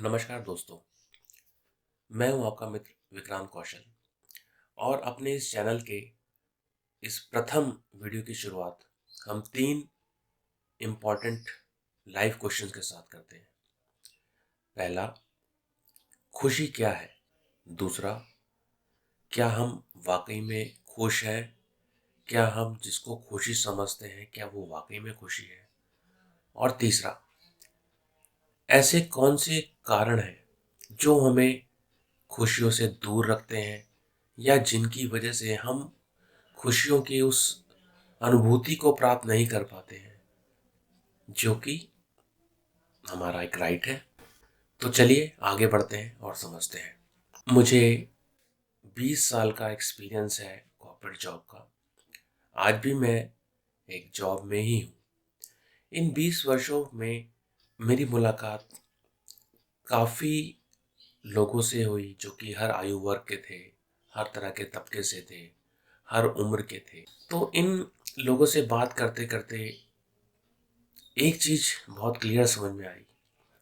नमस्कार दोस्तों। मैं हूं आपका मित्र विक्रांत कौशल और अपने इस चैनल के इस प्रथम वीडियो की शुरुआत हम 3 इम्पॉर्टेंट लाइफ क्वेश्चंस के साथ करते हैं। पहला, खुशी क्या है? दूसरा, क्या हम वाकई में खुश हैं? क्या हम जिसको खुशी समझते हैं क्या वो वाकई में खुशी है? और तीसरा, ऐसे कौन से कारण हैं जो हमें खुशियों से दूर रखते हैं या जिनकी वजह से हम खुशियों की उस अनुभूति को प्राप्त नहीं कर पाते हैं, जो कि हमारा एक राइट है। तो चलिए आगे बढ़ते हैं और समझते हैं। मुझे 20 साल का एक्सपीरियंस है कॉर्पोरेट जॉब का। आज भी मैं एक जॉब में ही हूँ। इन 20 वर्षों में मेरी मुलाकात काफ़ी लोगों से हुई जो कि हर आयु वर्ग के थे, हर तरह के तबके से थे, हर उम्र के थे। तो इन लोगों से बात करते करते एक चीज़ बहुत क्लियर समझ में आई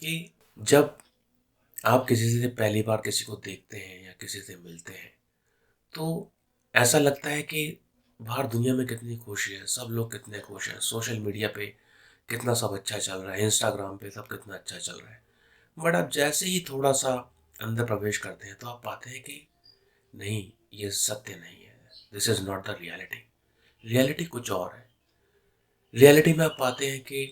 कि जब आप किसी से पहली बार किसी को देखते हैं या किसी से मिलते हैं, तो ऐसा लगता है कि बाहर दुनिया में कितनी खुशी है, सब लोग कितने खुश हैं, सोशल मीडिया पे कितना सब अच्छा चल रहा है, इंस्टाग्राम पे सब कितना अच्छा चल रहा है। बट आप जैसे ही थोड़ा-सा अंदर प्रवेश करते हैं, तो आप पाते हैं कि नहीं, ये सत्य नहीं है। This is not the reality. Reality कुछ और है। रियलिटी में आप पाते हैं कि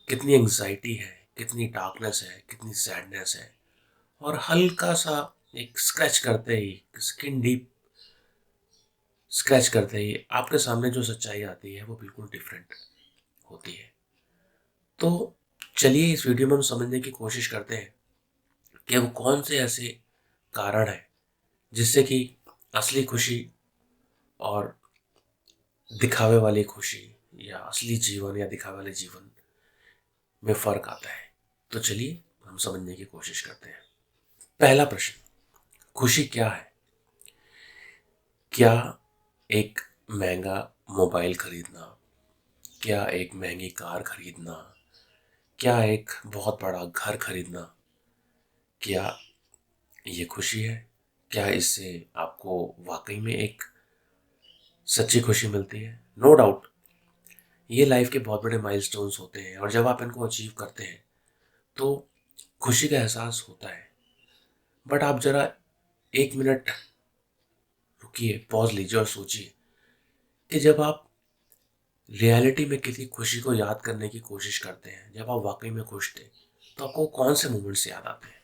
कितनी एंग्ज़ायटी है, कितनी डार्कनेस है, कितनी सैडनेस है और हल्का-सा एक स्क्रैच करते ही, स्किन डीप स्क्रैच करते ही आपके सामने जो सच्चाई आती है, वो बिल्कुल डिफरेंट होती है। तो चलिए इस वीडियो में हम समझने की कोशिश करते हैं कि वो कौन से ऐसे कारण हैं, जिससे कि असली खुशी और दिखावे वाली खुशी या असली जीवन या दिखावे वाले जीवन में फ़र्क आता है। तो चलिए हम समझने की कोशिश करते हैं। पहला प्रश्न, खुशी क्या है? क्या एक महँगा मोबाइल खरीदना? क्या एक महँगी कार खरीदना? क्या एक बहुत बड़ा घर खरीदना? क्या ये खुशी है? क्या इससे आपको वाक़ई में एक सच्ची खुशी मिलती है? नो डाउट ये लाइफ़ के बहुत बड़े माइलस्टोन्स होते हैं और जब आप इनको अचीव करते हैं, तो खुशी का एहसास होता है। बट आप ज़रा 1 मिनट रुकिए, पॉज़ लीजिए और सोचिए कि जब आप रियलिटी में किसी खुशी को याद करने की कोशिश करते हैं, जब आप वाक़ई में खुश थे, तो आपको कौन से मोमेंट्स याद आते हैं?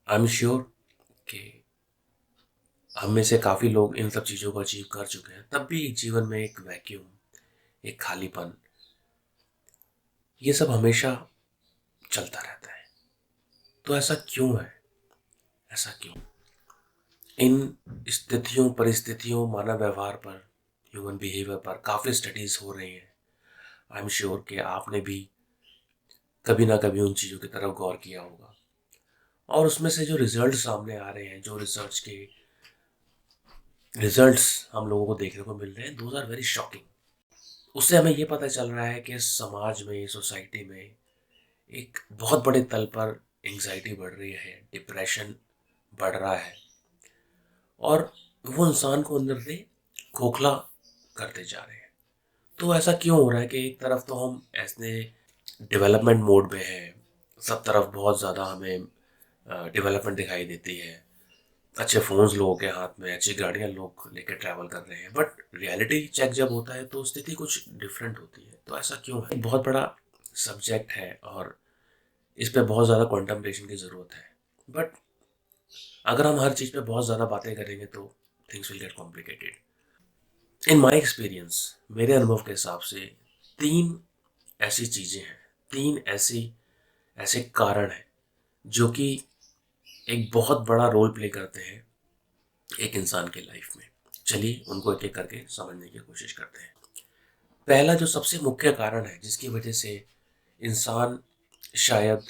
आई एम श्योर कि हम में से काफ़ी लोग इन सब चीज़ों को अचीव कर चुके हैं, तब भी जीवन में एक वैक्यूम, एक खालीपन, ये सब हमेशा चलता रहता है। तो ऐसा क्यों है? ऐसा क्यों? इन स्थितियों, परिस्थितियों, मानव व्यवहार पर, ह्यूमन बिहेवियर पर काफ़ी स्टडीज़ हो रही हैं। आई एम श्योर कि आपने भी कभी ना कभी उन चीज़ों की तरफ गौर किया होगा और उसमें से जो रिज़ल्ट सामने आ रहे हैं, जो रिसर्च के रिज़ल्ट्स हम लोगों को देखने को मिल रहे हैं, दोज़ आर वेरी शॉकिंग। उससे हमें ये पता चल रहा है कि समाज में, सोसाइटी में एक बहुत बड़े तल पर एंग्ज़ायटी बढ़ रही है, डिप्रेशन बढ़ रहा है और वो इंसान को अंदर से खोखला करते जा रहे हैं। तो ऐसा क्यों हो रहा है कि एक तरफ तो हम ऐसे डेवलपमेंट मोड में हैं, सब तरफ बहुत ज़्यादा हमें डेवलपमेंट दिखाई देती है, अच्छे फ़ोन्स लोगों के हाथ में, अच्छी गाड़ियाँ लोग लेके ट्रैवल कर रहे हैं, बट रियलिटी चेक जब होता है तो स्थिति कुछ डिफरेंट होती है। तो ऐसा क्यों है? एक बहुत बड़ा सब्जेक्ट है और इस पे बहुत ज़्यादा कॉन्टेम्पलेशन की ज़रूरत है। बट अगर हम हर चीज़ पे बहुत ज़्यादा बातें करेंगे तो things will get complicated. In my experience, मेरे अनुभव के हिसाब से 3 ऐसी चीज़ें हैं, 3 ऐसे कारण हैं जो कि एक बहुत बड़ा रोल प्ले करते हैं एक इंसान की लाइफ में। चलिए उनको एक-एक करके समझने की कोशिश करते हैं। पहला जो सबसे मुख्य कारण है जिसकी वजह से इंसान शायद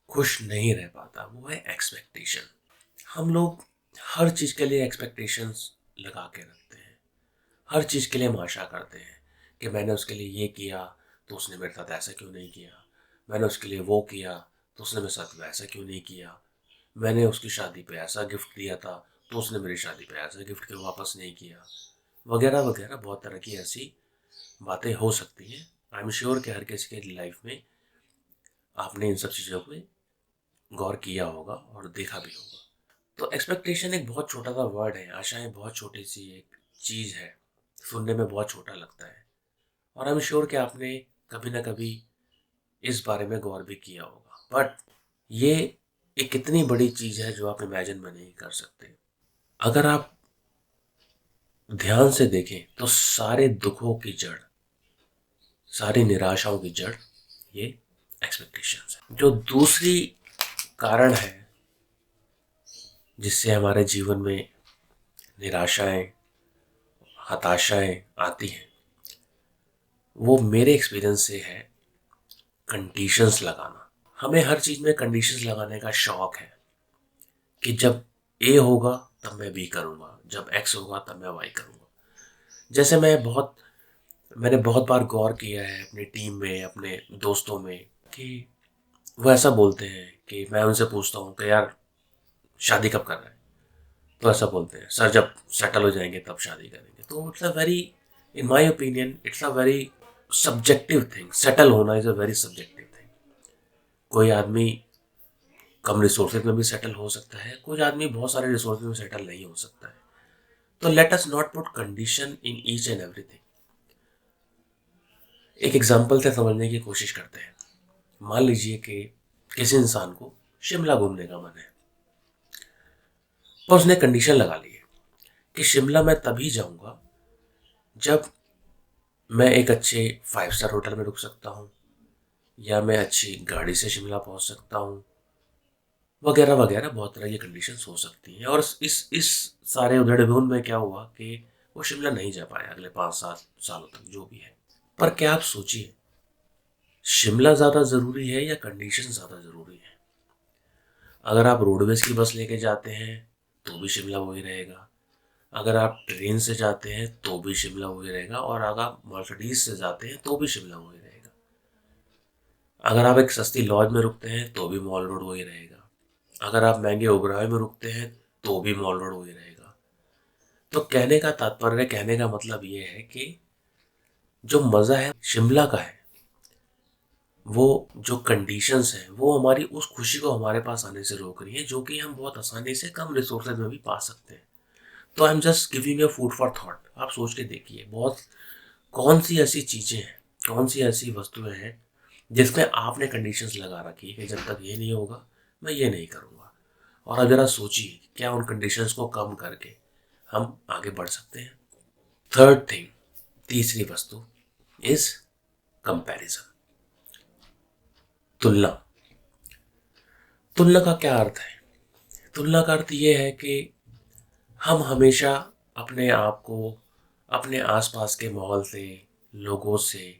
खुश नहीं रह पाता, वो है एक्सपेक्टेशन। हम लोग हर चीज़ के लिए एक्सपेक्टेशंस लगा के रखते हैं। हर चीज़ के लिए हम आशा करते हैं कि मैंने उसके लिए ये किया, तो उसने मेरे साथ ऐसा क्यों नहीं किया? मैंने उसके लिए वो किया तो उसने मेरे साथ वैसा क्यों नहीं किया, मैंने उसकी शादी पे ऐसा गिफ्ट दिया था तो उसने मेरी शादी पे ऐसा गिफ्ट क्यों वापस नहीं किया, वगैरह वगैरह बहुत तरह की ऐसी बातें हो सकती हैं। आई एम श्योर कि हर किसी के लाइफ में आपने इन सब चीज़ों पे गौर किया होगा और देखा भी होगा। तो एक्सपेक्टेशन एक बहुत छोटा सा वर्ड है, आशाएं बहुत छोटी सी एक चीज़ है, सुनने में बहुत छोटा लगता है, और आई एम श्योर कि आपने कभी ना कभी इस बारे में गौर भी किया होगा। बट ये एक इतनी बड़ी चीज़ है जो आप इमेजिन में नहीं कर सकते। अगर आप ध्यान से देखें तो सारे दुखों की जड़, सारी निराशाओं की जड़ ये एक्सपेक्टेशंस है। जो दूसरी कारण है जिससे हमारे जीवन में निराशाएं, हताशाएं आती हैं, वो मेरे एक्सपीरियंस से है कंडीशंस लगाना। हमें हर चीज़ में कंडीशंस लगाने का शौक है कि जब ए होगा तब मैं बी करूँगा, जब एक्स होगा तब मैं वाई करूँगा। जैसे मैंने बहुत बार गौर किया है अपनी टीम में, अपने दोस्तों में, कि वो ऐसा बोलते हैं कि मैं उनसे पूछता हूँ कि यार शादी कब कर रहे हैं, तो ऐसा बोलते हैं सर जब सेटल हो जाएंगे तब शादी करेंगे। तो it's a very, in my opinion it's a very subjective thing. Settle होना is a very subjective thing. कोई आदमी कम रिसोर्सेज में भी सेटल हो सकता है, कोई आदमी बहुत सारे रिसोर्सेज में सेटल नहीं हो सकता है। तो let us not put condition in each and everything. एक एग्जांपल से समझने की कोशिश करते हैं। मान लीजिए कि किसी इंसान को शिमला घूमने का मन है, पर उसने कंडीशन लगा ली है कि शिमला मैं तभी जाऊंगा जब मैं एक अच्छे 5 स्टार होटल में रुक सकता हूँ, या मैं अच्छी गाड़ी से शिमला पहुंच सकता हूँ, वगैरह वगैरह बहुत तरह की कंडीशंस हो सकती हैं। और इस सारे उधेड़-बुन में क्या हुआ कि वो शिमला नहीं जा पाया अगले 5-7 सालों तक, जो भी है। पर क्या आप सोचिए, शिमला ज़्यादा ज़रूरी है या कंडीशन ज़्यादा ज़रूरी है? अगर आप रोडवेज की बस लेके जाते हैं तो भी शिमला वही रहेगा, अगर आप ट्रेन से जाते हैं तो भी शिमला वही रहेगा, और अगर आप मर्सिडीज से जाते हैं तो भी शिमला वही रहेगा। अगर आप एक सस्ती लॉज में रुकते हैं तो भी मॉल रोड वही रहेगा, अगर आप महंगे ओबराय में रुकते हैं तो भी मॉल रोड वही रहेगा। तो कहने का तात्पर्य, कहने का मतलब ये है कि जो मज़ा है शिमला का है, वो जो कंडीशंस हैं वो हमारी उस खुशी को हमारे पास आने से रोक रही है, जो कि हम बहुत आसानी से कम रिसोर्सेज में भी पा सकते हैं। तो I am just giving a food for thought. आप सोच के देखिए, बहुत कौन सी ऐसी चीज़ें हैं, कौन सी ऐसी वस्तुएं हैं जिसमें आपने कंडीशंस लगा रखी है कि जब तक ये नहीं होगा मैं ये नहीं करूँगा। और अब ज़रा सोचिए क्या उन कंडीशंस को कम करके हम आगे बढ़ सकते हैं। थर्ड थिंग, तीसरी वस्तु इज कंपैरिजन, तुलना। तुलना का क्या अर्थ है? तुलना का अर्थ ये है कि हम हमेशा अपने आप को अपने आसपास के माहौल से, लोगों से,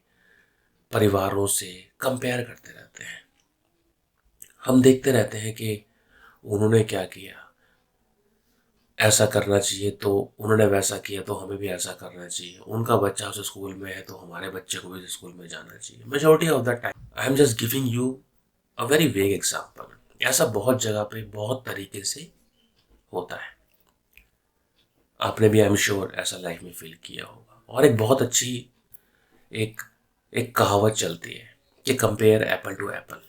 परिवारों से कंपेयर करते रहते हैं। हम देखते रहते हैं कि उन्होंने क्या किया, ऐसा करना चाहिए, तो उन्होंने वैसा किया तो हमें भी ऐसा करना चाहिए। उनका बच्चा उस स्कूल में है तो हमारे बच्चे को भी उस स्कूल में जाना चाहिए। Majority of the time I am just giving you a very vague example. ऐसा बहुत जगह पे बहुत तरीके से होता है। आपने भी आई एम श्योर ऐसा लाइफ में फील किया होगा। और एक बहुत अच्छी एक एक कहावत चलती है कि कंपेयर एप्पल टू एप्पल।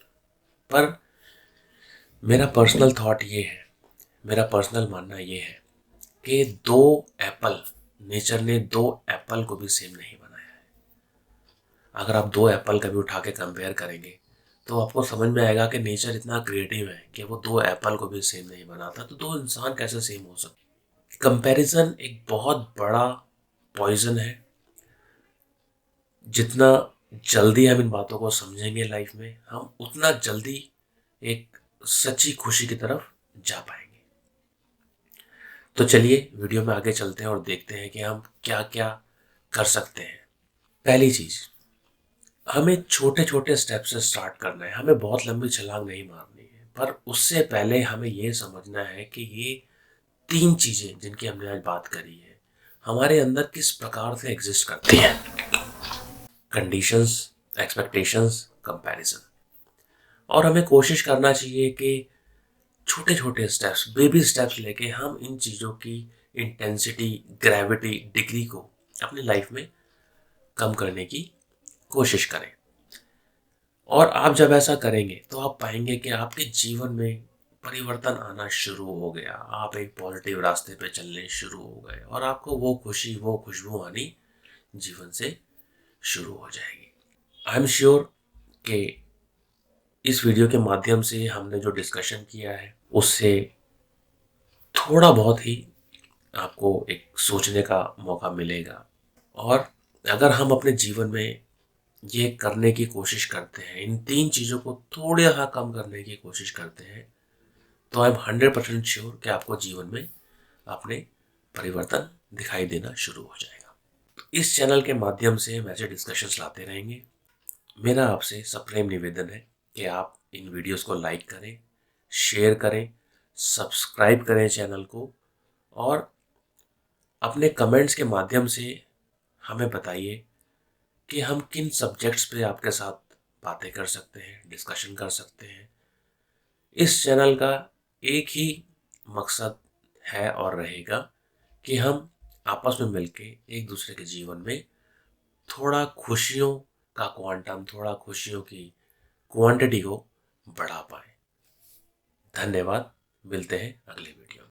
पर मेरा पर्सनल थॉट ये है, मेरा पर्सनल मानना ये है कि दो एप्पल, नेचर ने दो एप्पल को भी सेम नहीं बनाया है। अगर आप दो एप्पल कभी उठा के कंपेयर करेंगे तो आपको समझ में आएगा कि नेचर इतना क्रिएटिव है कि वो दो एप्पल को भी सेम नहीं बनाता, तो दो इंसान कैसे सेम हो सकते। कंपैरिजन एक बहुत बड़ा पॉइजन है। जितना जल्दी हम इन बातों को समझेंगे लाइफ में, हम उतना जल्दी एक सच्ची खुशी की तरफ जा पाएंगे। तो चलिए वीडियो में आगे चलते हैं और देखते हैं कि हम क्या क्या कर सकते हैं। पहली चीज, हमें छोटे छोटे स्टेप से स्टार्ट करना है। हमें बहुत लंबी छलांग नहीं मारनी है, पर उससे पहले हमें ये समझना है कि ये तीन चीजें जिनकी हमने आज बात करी है हमारे अंदर किस प्रकार से एग्जिस्ट करती हैं। Conditions, expectations, comparison. और हमें कोशिश करना चाहिए कि छोटे छोटे स्टेप्स, बेबी स्टेप्स लेके हम इन चीज़ों की इंटेंसिटी, ग्रेविटी, डिग्री को अपनी लाइफ में कम करने की कोशिश करें। और आप जब ऐसा करेंगे तो आप पाएंगे कि आपके जीवन में परिवर्तन आना शुरू हो गया। आप एक पॉजिटिव रास्ते पे चलने शुरू हो गए और आपको वो खुशी, वो खुशबू आनी जीवन से शुरू हो जाएगी। आई एम श्योर कि इस वीडियो के माध्यम से हमने जो डिस्कशन किया है उससे थोड़ा बहुत ही आपको एक सोचने का मौका मिलेगा। और अगर हम अपने जीवन में ये करने की कोशिश करते हैं, इन 3 चीज़ों को थोड़ा सा कम करने की कोशिश करते हैं, तो आई एम 100% श्योर कि आपको जीवन में अपने परिवर्तन दिखाई देना शुरू हो जाएगा। इस चैनल के माध्यम से हम ऐसे डिस्कशंस लाते रहेंगे। मेरा आपसे सप्रेम निवेदन है कि आप इन वीडियोस को लाइक करें, शेयर करें, सब्सक्राइब करें चैनल को, और अपने कमेंट्स के माध्यम से हमें बताइए कि हम किन सब्जेक्ट्स पे आपके साथ बातें कर सकते हैं, डिस्कशन कर सकते हैं। इस चैनल का एक ही मकसद है और रहेगा कि हम आपस में मिलके एक दूसरे के जीवन में थोड़ा खुशियों का क्वांटम, थोड़ा खुशियों की क्वांटिटी को बढ़ा पाए। धन्यवाद। मिलते हैं अगले वीडियो में।